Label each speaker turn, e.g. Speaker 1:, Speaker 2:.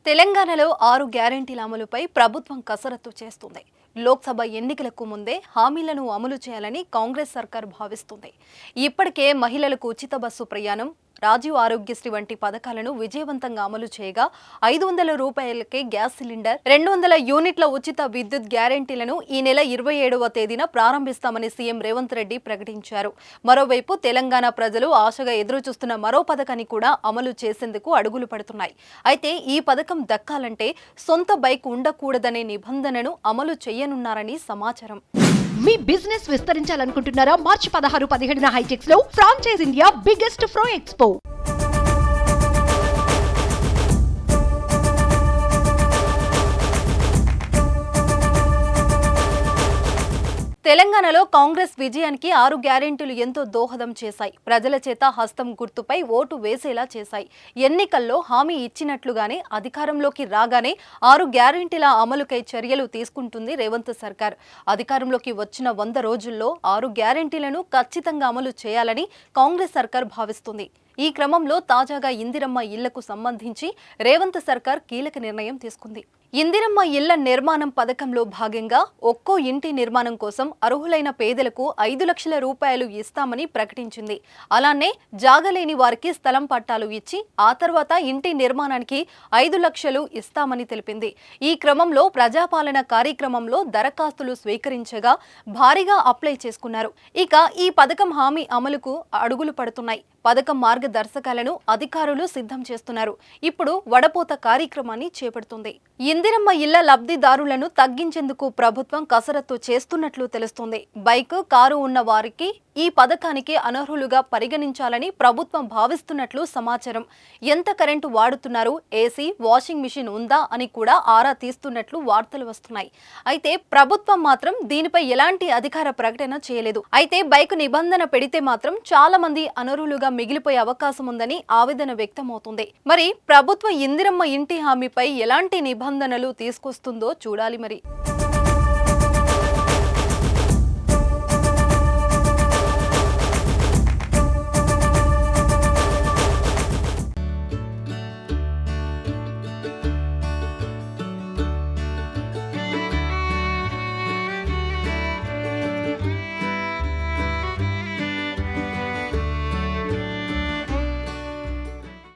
Speaker 1: తెలంగాణలో 6 గ్యారెంటీల అమలుపై ప్రభుత్వం కసరత్తు చేస్తుంది. లోక్సభ ఎన్నికలకు ముందే హామీలను అమలు చేయాలని కాంగ్రెస్ సర్కార్ భావిస్తుంది. ఇప్పటికే మహిళలకు ఉచిత బస్సు ప్రయాణం, రాజీవ్ ఆరోగ్యశ్రీ వంటి పథకాలను విజయవంతంగా అమలు చేయగా 500 రూపాయలకే గ్యాస్ సిలిండర్, 200 యూనిట్ల ఉచిత విద్యుత్ గ్యారెంటీలను ఈ నెల 27వ తేదీన ప్రారంభిస్తామని సీఎం రేవంత్ రెడ్డి ప్రకటించారు. మరోవైపు తెలంగాణ ప్రజలు ఆశగా ఎదురుచూస్తున్న మరో పథకాన్ని కూడా అమలు చేసేందుకు అడుగులు పడుతున్నాయి. అయితే ఈ పథకం దక్కాలంటే సొంత బైక్ ఉండకూడదనే నిబంధనను అమలు చేయనున్నారని సమాచారం.
Speaker 2: మీ బిజినెస్ విస్తరించాలనుకుంటున్నారా? మార్చి 16-17 హైటెక్స్ లో ఫ్రాంచైజ్ ఇండియా బిగ్గెస్ట్ ఫ్రో ఎక్స్పో.
Speaker 1: తెలంగాణలో కాంగ్రెస్ విజయానికి 6 గ్యారెంటీలు ఎంతో దోహదం చేశాయి. ప్రజల చేత హస్తం గుర్తుపై ఓటు వేసేలా చేశాయి. ఎన్నికల్లో హామీ ఇచ్చినట్లుగానే అధికారంలోకి రాగానే 6 గ్యారెంటీల అమలుకై చర్యలు తీసుకుంటుంది రేవంత్ సర్కార్. అధికారంలోకి వచ్చిన 100 రోజుల్లో 6 గ్యారెంటీలను ఖచ్చితంగా అమలు చేయాలని కాంగ్రెస్ సర్కార్ భావిస్తుంది. ఈ క్రమంలో తాజాగా ఇందిరమ్మ ఇళ్లకు సంబంధించి రేవంత్ సర్కార్ కీలక నిర్ణయం తీసుకుంది. ఇందిరమ్మ ఇళ్ల నిర్మాణం పథకంలో భాగంగా ఒక్కో ఇంటి నిర్మాణం కోసం అర్హులైన పేదలకు 5 లక్షల రూపాయలు ఇస్తామని ప్రకటించింది. అలానే జాగలేని వారికి స్థలం పట్టాలు ఇచ్చి ఆ తర్వాత ఇంటి నిర్మాణానికి 5 లక్షలు ఇస్తామని తెలిపింది. ఈ క్రమంలో ప్రజాపాలన కార్యక్రమంలో దరఖాస్తులు స్వీకరించగా భారీగా అప్లై చేసుకున్నారు. ఇక ఈ పథకం హామీ అమలుకు అడుగులు పడుతున్నాయి. పథకం మార్గదర్శకాలను అధికారులు సిద్ధం చేస్తున్నారు. ఇప్పుడు వడపోత కార్యక్రమాన్ని చేపడుతుంది. ఇందిరమ్మ ఇళ్ల లబ్ధిదారులను తగ్గించేందుకు ప్రభుత్వం కసరత్తు చేస్తున్నట్లు తెలుస్తుంది. బైక్, కారు ఉన్న వారికి ఈ పథకానికి అనర్హులుగా పరిగణించాలని ప్రభుత్వం భావిస్తున్నట్లు సమాచారం. ఎంత కరెంటు వాడుతున్నారు, ఏసీ, వాషింగ్ మిషన్ ఉందా అని కూడా ఆరా తీస్తున్నట్లు వార్తలు వస్తున్నాయి. అయితే ప్రభుత్వం మాత్రం దీనిపై ఎలాంటి అధికార ప్రకటన చేయలేదు. అయితే బైక్ నిబంధన పెడితే మాత్రం చాలా మంది అనర్హులుగా మిగిలిపోయే అవకాశం ఉందని ఆవేదన వ్యక్తమవుతుంది. మరి ప్రభుత్వం ఇందిరమ్మ ఇంటి హామీపై ఎలాంటి నిబంధనలు తీసుకొస్తుందో చూడాలి మరి.